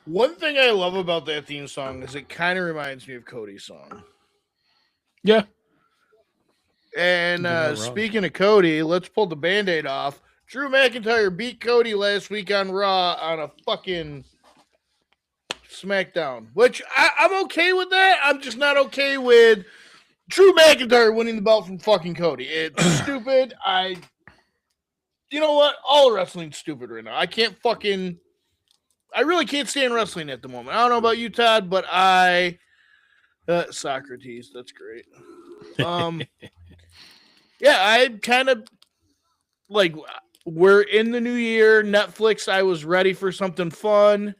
One thing I love about that theme song is it kind of reminds me of Cody's song. Yeah. And speaking of Cody, let's pull the Band-Aid off. Drew McIntyre beat Cody last week on Raw on a fucking SmackDown, which I'm okay with that. I'm just not okay with Drew McIntyre winning the belt from fucking Cody. It's stupid. You know what? All wrestling's stupid right now. I really can't stand wrestling at the moment. I don't know about you, Todd, but Socrates, that's great. Yeah, I kind of like, we're in the new year. Netflix, I was ready for something fun.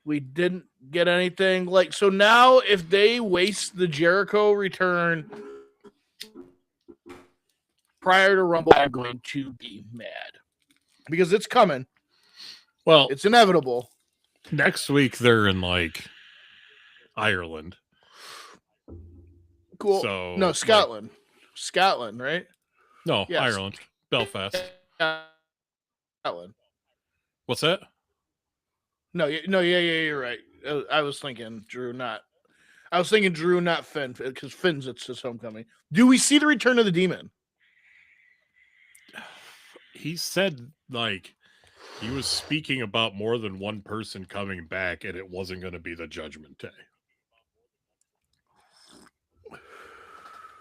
We didn't get anything. So now if they waste the Jericho return prior to Rumble, I'm going to be mad. Because it's coming. Well, it's inevitable. Next week they're in Ireland. Cool. So, no, Scotland. Scotland, right? No, yes. Ireland. Belfast. Scotland. What's that? No, you're right. I was thinking Drew, not Finn, because Finn's it's his homecoming. Do we see the return of the Demon? He said, he was speaking about more than one person coming back, and it wasn't going to be the Judgment Day.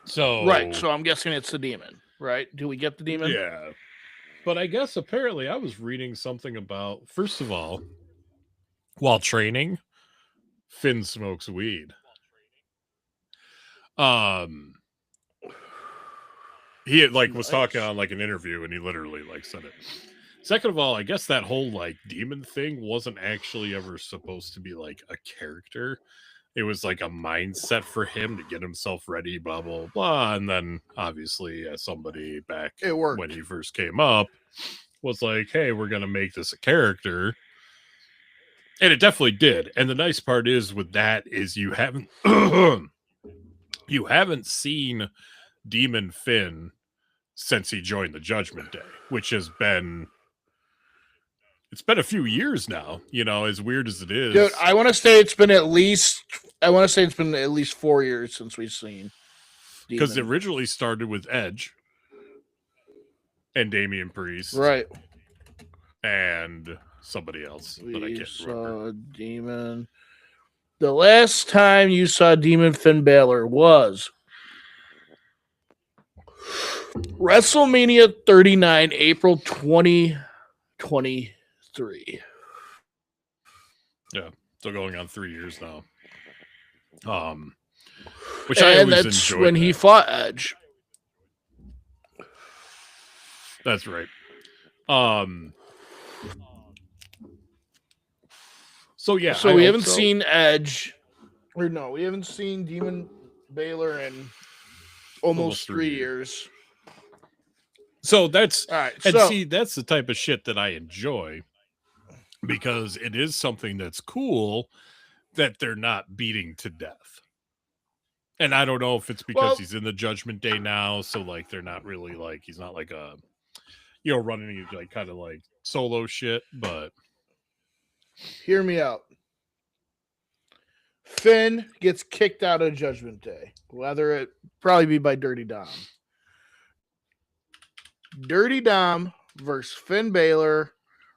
So right, so I'm guessing it's the Demon, right? Do we get the Demon? Yeah. But I guess apparently I was reading something about, first of all, while training, Finn smokes weed. He had, was talking on an interview, and he literally said it. Second of all, I guess that whole demon thing wasn't actually ever supposed to be a character. It was a mindset for him to get himself ready, blah blah blah. And then obviously somebody back when he first came up was like, hey, we're gonna make this a character. And it definitely did. And the nice part is with that is you haven't seen Demon Finn since he joined the Judgment Day, which has been a few years now, as weird as it is. Dude, I want to say it's been at least 4 years since we've seen Demon. Because it originally started with Edge and Damian Priest. Right. And somebody else, but I can't remember. Demon. The last time you saw Demon Finn Balor was WrestleMania 39, April 2023. Yeah, so going on 3 years now. Which I always that's enjoyed when he fought Edge. That's right. So yeah, so we haven't seen Edge, or no, we haven't seen Demon Balor in almost 3 years. So that's all right. And see, that's the type of shit that I enjoy, because it is something that's cool that they're not beating to death. And I don't know if it's because he's in the Judgment Day now, so they're not really he's not a running kind of solo shit, but hear me out. Finn gets kicked out of Judgment Day, whether it probably be by Dirty Dom. Dirty Dom versus Finn Balor,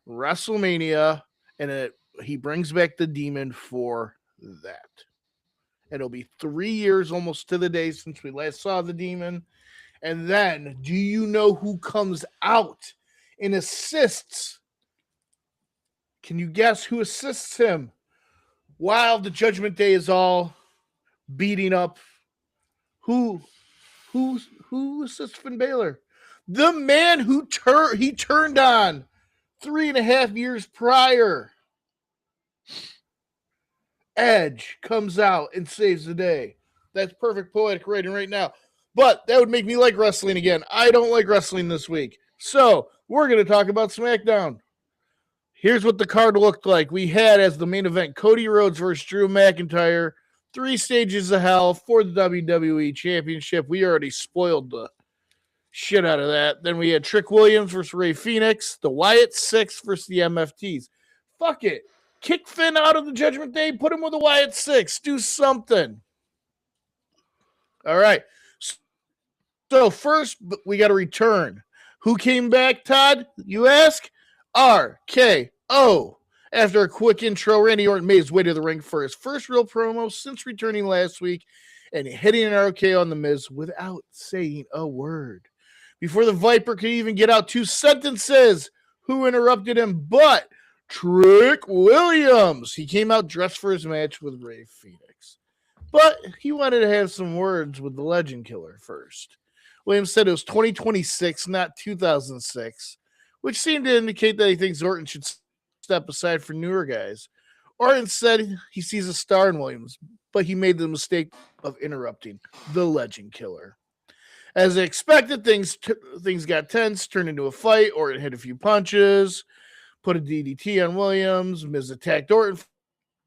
WrestleMania, and he brings back the Demon for that. And it'll be 3 years almost to the day since we last saw the Demon. And then, do you know who comes out and assists? Can you guess who assists him while the Judgment Day is all beating up? Who assists Finn Balor? The man who he turned on 3.5 years prior. Edge comes out and saves the day. That's perfect poetic writing right now. But that would make me like wrestling again. I don't like wrestling this week. So we're going to talk about SmackDown. Here's what the card looked like. We had as the main event Cody Rhodes versus Drew McIntyre. 3 stages of hell for the WWE Championship. We already spoiled the shit out of that. Then we had Trick Williams versus Ray Phoenix. The Wyatt 6 versus the MFTs. Fuck it. Kick Finn out of the Judgment Day. Put him with a Wyatt 6. Do something. All right. So first, we got to return. Who came back, Todd? You ask? RKO. After a quick intro, Randy Orton made his way to the ring for his first real promo since returning last week and hitting an RKO on The Miz without saying a word. Before the Viper could even get out 2 sentences, who interrupted him but Trick Williams? He came out dressed for his match with Rey Fenix. But he wanted to have some words with the Legend Killer first. Williams said it was 2026, not 2006, which seemed to indicate that he thinks Orton should step aside for newer guys. Orton said he sees a star in Williams, but he made the mistake of interrupting the Legend Killer. As expected, things got tense, turned into a fight. Orton hit a few punches, put a DDT on Williams. Miz attacked Orton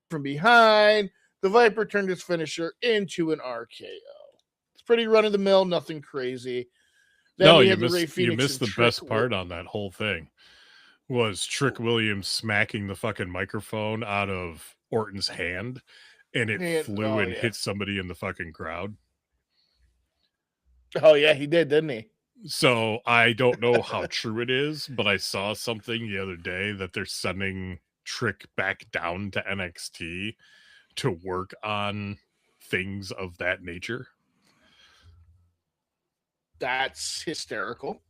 from behind. The Viper turned his finisher into an RKO. It's pretty run-of-the-mill, nothing crazy. Then you missed the best part on that whole thing. Was Trick Williams smacking the fucking microphone out of Orton's hand, and it flew and hit somebody in the fucking crowd. Oh, yeah, he did, didn't he? So I don't know how true it is, but I saw something the other day that they're sending Trick back down to NXT to work on things of that nature. That's hysterical.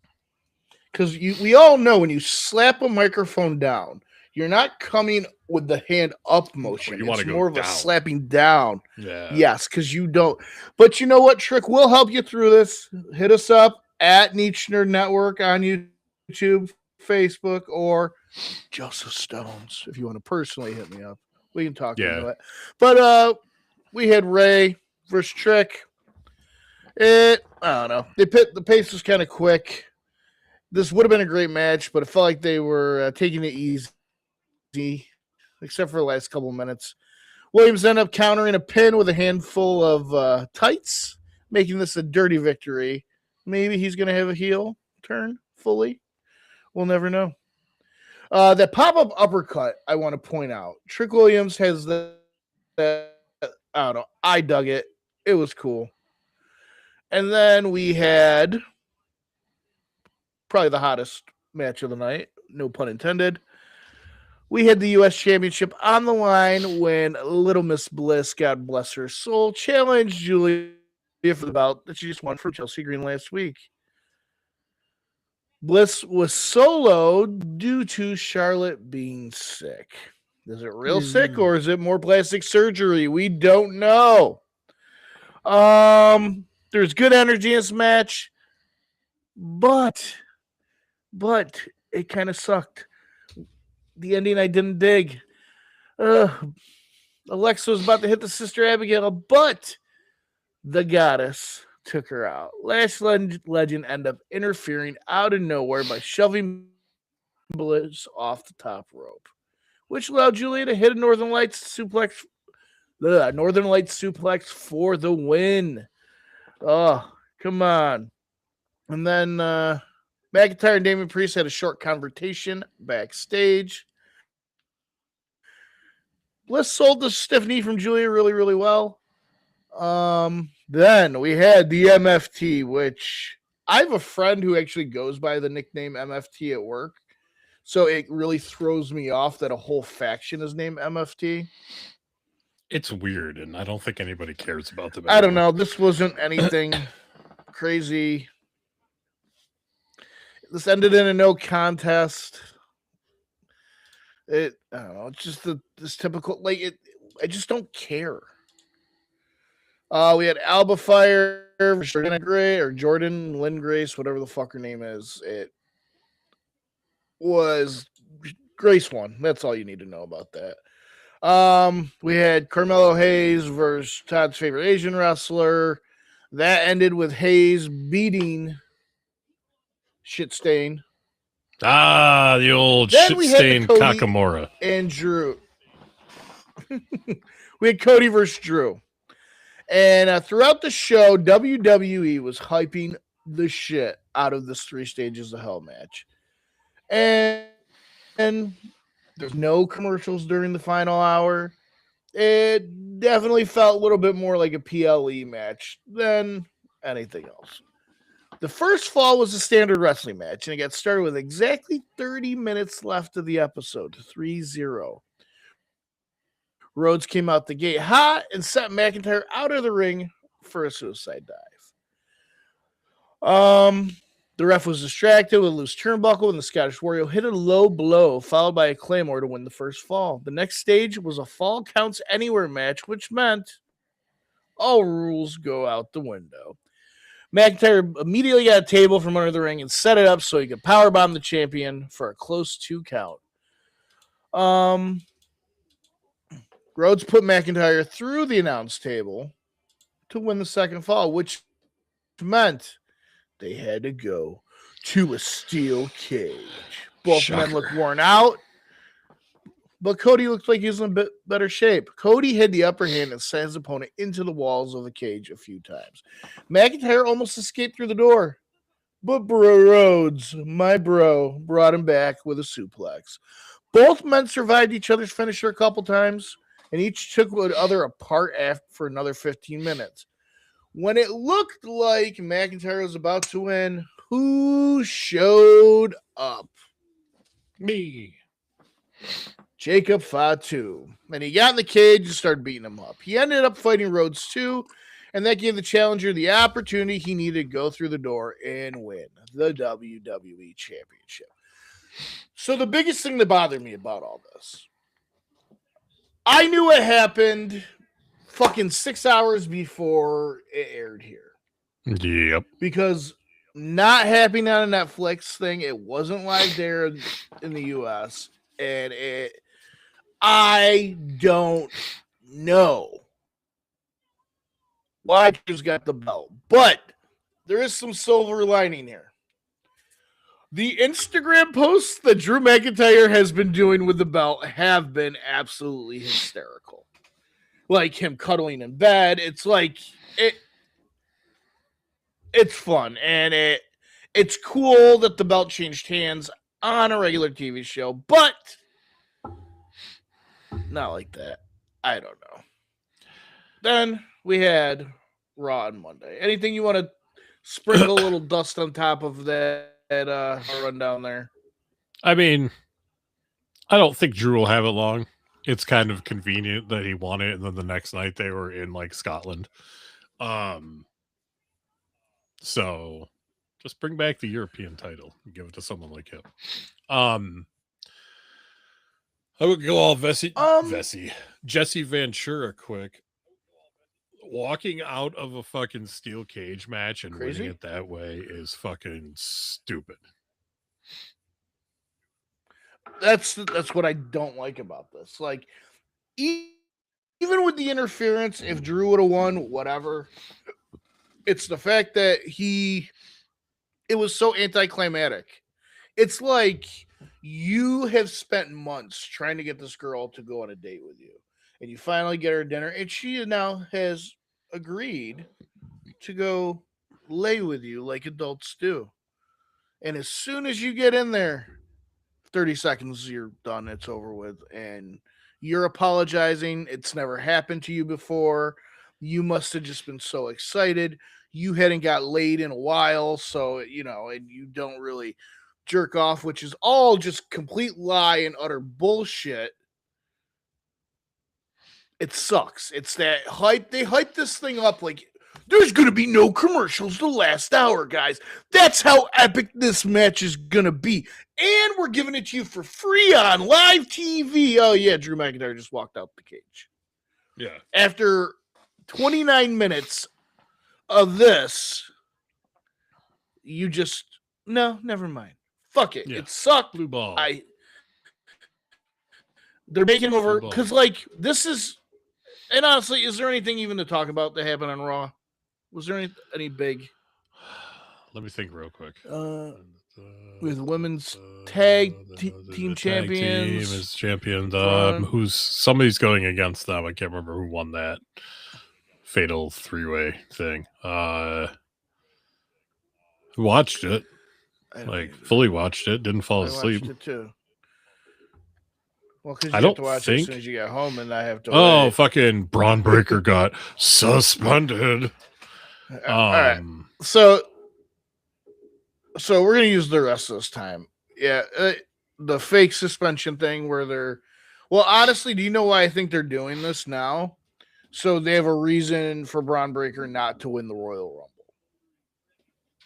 Because we all know when you slap a microphone down, you're not coming with the hand up motion. It's more of a slapping down. Yeah. Yes, because you don't. But you know what, Trick? We'll help you through this. Hit us up at Niche Nerd Network on YouTube, Facebook, or Joseph Stones. If you want to personally hit me up, we can talk about it. But we had Ray versus Trick. I don't know. The pace was kind of quick. This would have been a great match, but it felt like they were taking it easy, except for the last couple of minutes. Williams ended up countering a pin with a handful of tights, making this a dirty victory. Maybe he's going to have a heel turn fully. We'll never know. That pop-up uppercut, I want to point out. Trick Williams has that, I don't know. I dug it. It was cool. And then we had probably the hottest match of the night, no pun intended. We had the U.S. Championship on the line when Little Miss Bliss, God bless her soul, challenged Julia for the belt that she just won from Chelsea Green last week. Bliss was soloed due to Charlotte being sick. Is it real sick or is it more plastic surgery? We don't know. There's good energy in this match, but it kind of sucked. The ending I didn't dig. Alexa was about to hit the Sister Abigail, but the goddess took her out. Lash Legend ended up interfering out of nowhere by shoving Bliss off the top rope, which allowed Julia to hit a Northern Lights suplex for the win. Oh, come on. And then McIntyre and Damian Priest had a short conversation backstage. Bliss sold the stiff knee from Julia really, really well. Then we had the MFT, which I have a friend who actually goes by the nickname MFT at work. So it really throws me off that a whole faction is named MFT. It's weird, and I don't think anybody cares about them. I don't know. This wasn't anything crazy. This ended in a no contest. I don't know. It's just this typical, I just don't care. We had Alba Fire, Jordan Lynn Grace, whatever the fuck her name is. It was Grace won. That's all you need to know about that. We had Carmelo Hayes versus Todd's favorite Asian wrestler. That ended with Hayes beating Shitstain. The old Shitstain Kakamura. And Drew. We had Cody versus Drew. And throughout the show, WWE was hyping the shit out of this 3 Stages of Hell match. And There's no commercials during the final hour. It definitely felt a little bit more like a PLE match than anything else. The first fall was a standard wrestling match, and it got started with exactly 30 minutes left of the episode, 3-0. Rhodes came out the gate hot and sent McIntyre out of the ring for a suicide dive. The ref was distracted with a loose turnbuckle, and the Scottish Warrior hit a low blow, followed by a claymore to win the first fall. The next stage was a fall counts anywhere match, which meant all rules go out the window. McIntyre immediately got a table from under the ring and set it up so he could powerbomb the champion for a close 2 count. Rhodes put McIntyre through the announce table to win the second fall, which meant they had to go to a steel cage. Both men looked worn out, but Cody looked like he was in a bit better shape. Cody had the upper hand and sent his opponent into the walls of the cage a few times. McIntyre almost escaped through the door, but Rhodes, my bro, brought him back with a suplex. Both men survived each other's finisher a couple times, and each took the other apart for another 15 minutes. When it looked like McIntyre was about to win, who showed up? Me. Jacob Fatu. And he got in the cage and started beating him up. He ended up fighting Rhodes too, and that gave the challenger the opportunity he needed to go through the door and win the WWE Championship. So the biggest thing that bothered me about all this, I knew it happened fucking 6 hours before it aired here. Yep. Because not happening on a Netflix thing, it wasn't live there in the US. And I don't know why Drew's got the belt. But there is some silver lining here. The Instagram posts that Drew McIntyre has been doing with the belt have been absolutely hysterical. Like him cuddling in bed. It's like it's fun, and it's cool that the belt changed hands on a regular TV show, but not like that. I don't know. Then we had Raw on Monday. Anything you want to sprinkle a little dust on top of that rundown there? I mean, I don't think Drew will have it long. It's kind of convenient that he won it, and then the next night they were in like Scotland. So just bring back the European title and give it to someone like him. I would go all Jesse Ventura quick. Walking out of a fucking steel cage match and winning it that way is fucking stupid. That's what I don't like about this. Like, even with the interference, if Drew would have won, whatever. It's the fact that it was so anticlimactic. It's like you have spent months trying to get this girl to go on a date with you, and you finally get her dinner, and she now has agreed to go lay with you like adults do. And as soon as you get in there, 30 seconds, you're done. It's over with. And you're apologizing. It's never happened to you before. You must have just been so excited. You hadn't got laid in a while. So, and you don't really jerk off, which is all just complete lie and utter bullshit. It sucks. It's that hype. They hype this thing up like there's going to be no commercials the last hour, guys. That's how epic this match is going to be. And we're giving it to you for free on live TV. Oh, yeah, Drew McIntyre just walked out the cage. Yeah. After 29 minutes of this, you just, no, never mind. Fuck it. Yeah. It sucked. Blue ball. They're making over, because, this is, and honestly, is there anything even to talk about that happened on Raw? Was there any big? Let me think real quick. With women's tag team champions. Team is championed. Who's somebody's going against them? I can't remember who won that fatal 3-way thing. Watched it, fully watched it. Didn't fall asleep. Watched it too. Well, because I you have don't to watch it as soon think. as you get home, and I have to. Oh, wait. fucking Braun Breaker got suspended. All right. So we're gonna use the rest of this time. Yeah, the fake suspension thing where they're. Well, honestly, do you know why I think they're doing this now? So they have a reason for Braun Breaker not to win the Royal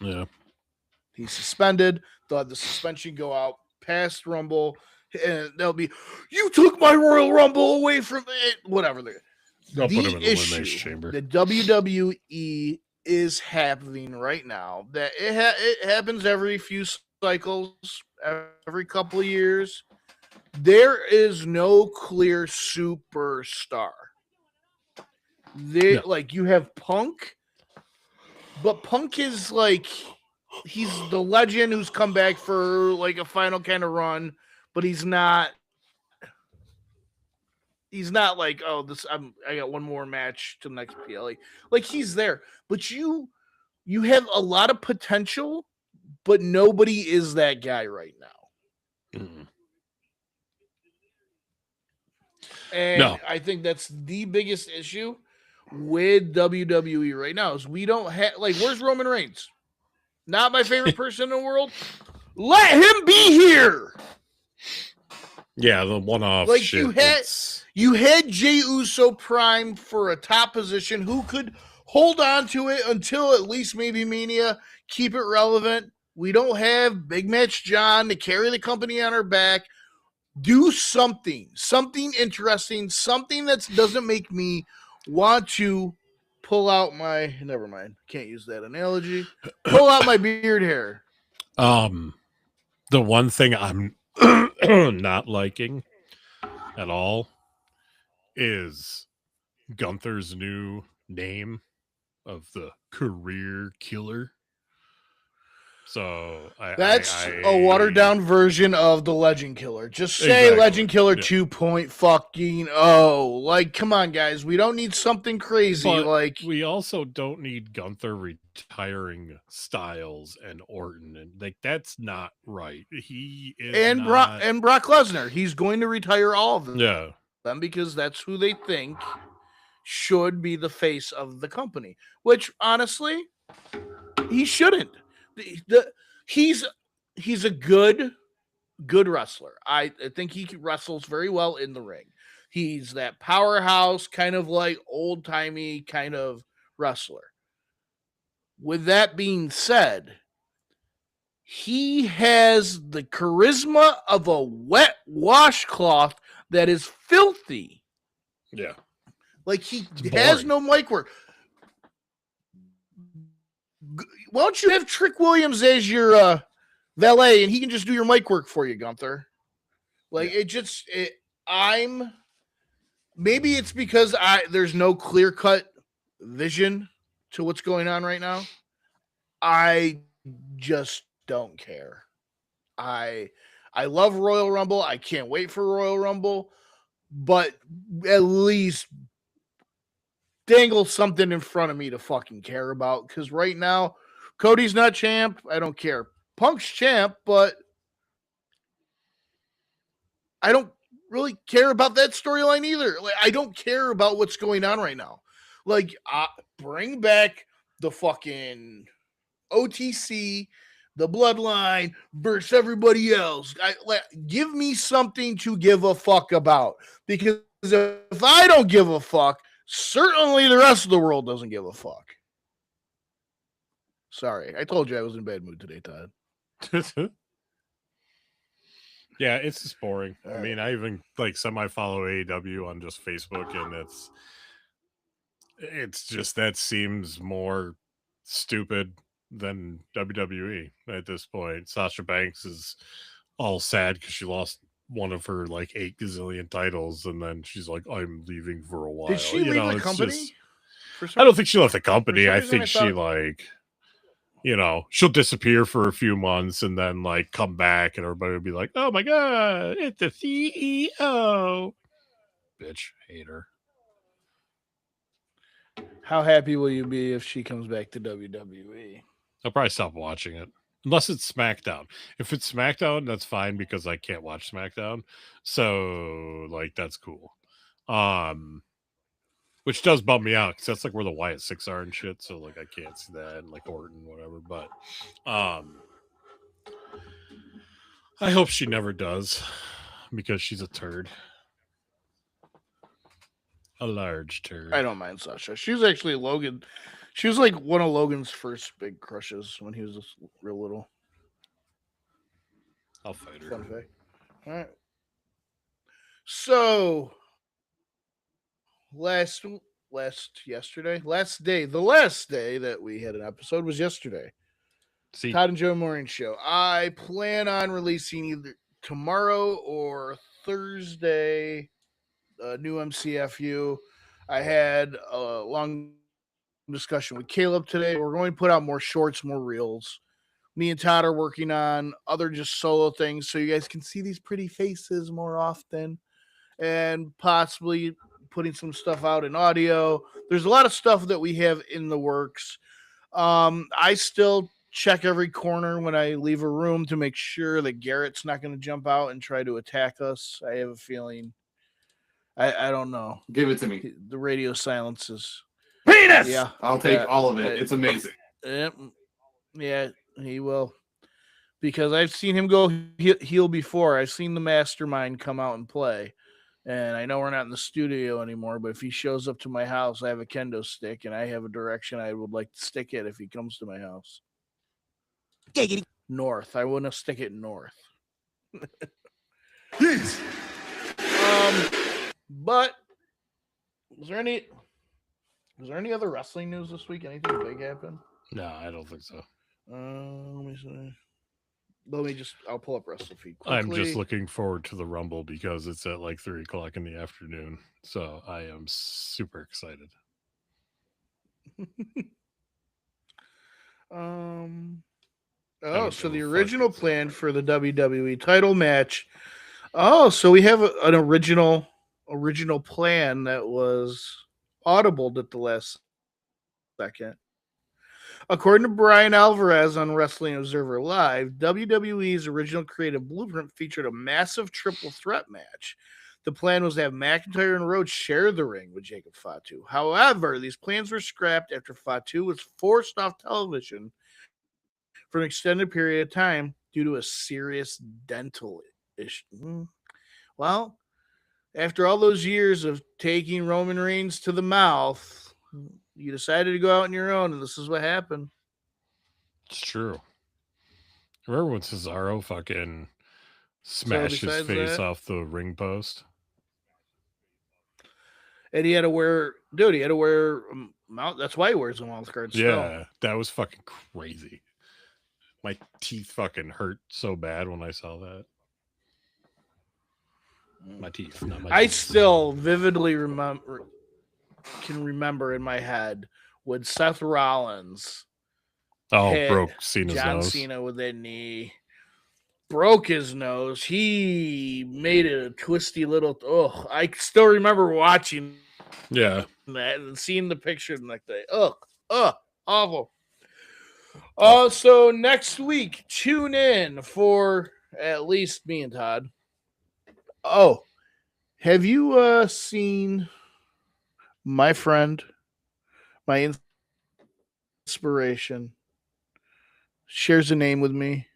Rumble. Yeah. He's suspended. They'll have the suspension go out past Rumble, and they'll be, you took my Royal Rumble away from it. Whatever. They'll put him in the issue elimination chamber. the WWE is happening right now, that it happens every few cycles, every couple of years. There is no clear superstar. Like, you have Punk, but Punk is like, he's the legend who's come back for like a final kind of run, but he's not like, oh, I got one more match to the next PLE. Like, he's there, but you have a lot of potential, but nobody is that guy right now. Mm-hmm. And I think that's the biggest issue with WWE right now is we don't have, like, where's Roman Reigns? Not my favorite person in the world. Let him be here. Yeah, the one-off like shit. You had Jey Uso prime for a top position who could hold on to it until at least maybe Mania, keep it relevant. We don't have Big Match John to carry the company on our back. Do something interesting, something that doesn't make me want to pull out my, never mind, can't use that analogy, pull out my beard hair. The one thing I'm not liking at all is Gunther's new name of the career killer. So that's a watered down version of the Legend Killer. Just say exactly. Legend Killer 2.0. Like, come on, guys. We don't need something crazy. But like, we also don't need Gunther retiring Styles and Orton, and like that's not right. He is and Brock Lesnar. He's going to retire all of them. Yeah, them because that's who they think should be the face of the company. Which honestly, he shouldn't. He's a good wrestler. I think he wrestles very well in the ring. He's that powerhouse, kind of like old-timey kind of wrestler. With that being said, he has the charisma of a wet washcloth that is filthy. Yeah. Like, he has no mic work. Why don't you have Trick Williams as your valet, and he can just do your mic work for you, Gunther? Like, yeah. Maybe it's because there's no clear-cut vision to what's going on right now. I just don't care. I love Royal Rumble. I can't wait for Royal Rumble, but at least dangle something in front of me to fucking care about. Because right now, Cody's not champ. I don't care. Punk's champ, but I don't really care about that storyline either. Like, I don't care about what's going on right now. Like, bring back the fucking OTC, the Bloodline versus everybody else. Give me something to give a fuck about. Because if I don't give a fuck, certainly the rest of the world doesn't give a fuck. Sorry, I told you I was in a bad mood today, Todd. Yeah, it's just boring. All right. I mean, I even like semi-follow AEW on just Facebook, and it's just that seems more stupid than WWE at this point. Sasha Banks is all sad because she lost one of her like 8 gazillion titles, and then she's like, "I'm leaving for a while." Did she leave the company? I don't think she left the company. I think she like, she'll disappear for a few months and then like come back, and everybody will be like, "Oh my god, it's the CEO." Bitch, hate her. How happy will you be if she comes back to WWE? I'll probably stop watching it. Unless it's SmackDown. If it's SmackDown, that's fine because I can't watch SmackDown. So, like, that's cool. Which does bum me out because that's like where the Wyatt Six are and shit. So, like, I can't see that and like Orton, whatever. But, I hope she never does because she's a turd. A large turd. I don't mind Sasha. She was actually Logan. She was like one of Logan's first big crushes when he was real little. I'll fight her. Fun fact. All right. So last day that we had an episode was yesterday. See, Todd and Joe Morning Show. I plan on releasing either tomorrow or Thursday a new MCFU. I had a long discussion with Caleb today. We're going to put out more shorts, more reels. Me and Todd are working on other just solo things so you guys can see these pretty faces more often and possibly putting some stuff out in audio. There's a lot of stuff that we have in the works. I still check every corner when I leave a room to make sure that Garrett's not going to jump out and try to attack us. I have a feeling. I don't know. Give it to me. The radio silences. Penis! Yeah. I'll take all of it. It's amazing. Yeah, he will. Because I've seen him go heel before. I've seen the mastermind come out and play. And I know we're not in the studio anymore, but if he shows up to my house, I have a kendo stick, and I have a direction I would like to stick it if he comes to my house. North. I want to stick it north. Yes. But was there any other wrestling news this week? Anything big happen? no, I don't think so. Let me see. I'll pull up Wrestle Feed quickly. I'm just looking forward to the Rumble because it's at like 3:00 in the afternoon. So I am super excited. So the original plan for the WWE title match. Oh, so we have an original plan that was audibled at the last second. According to Brian Alvarez on Wrestling Observer Live, WWE's original creative blueprint featured a massive triple threat match. The plan was to have McIntyre and Rhodes share the ring with Jacob Fatu. However, these plans were scrapped after Fatu was forced off television for an extended period of time due to a serious dental issue. Well, after all those years of taking Roman Reigns to the mouth, you decided to go out on your own, and this is what happened. It's true. Remember when Cesaro fucking smashed his face off the ring post? And he had to wear mouth. That's why he wears a mouth guard still. Yeah, that was fucking crazy. My teeth fucking hurt so bad when I saw that. My teeth, not my teeth. I still vividly can remember in my head when Seth Rollins broke Cena's John nose. Cena with that knee, broke his nose. He made it a twisty little. Oh, I still remember watching. Yeah, that and seeing the picture and like the awful. So next week, tune in for at least me and Todd. Oh, have you seen my friend, my inspiration, shares a name with me?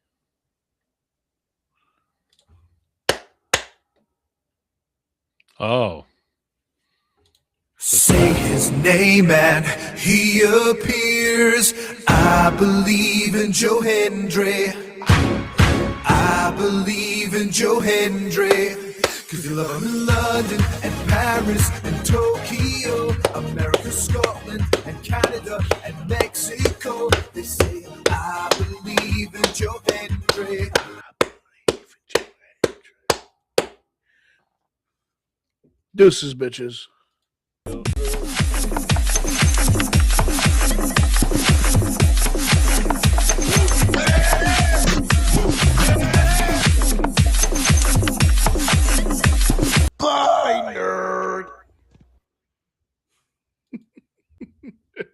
Oh. Say his name and he appears. I believe in Joe Hendry. I believe in Joe Hendry. Cause you love him in London and Paris and Tokyo, America, Scotland and Canada and Mexico. They say I believe in Joe Hendry. Deuces, bitches.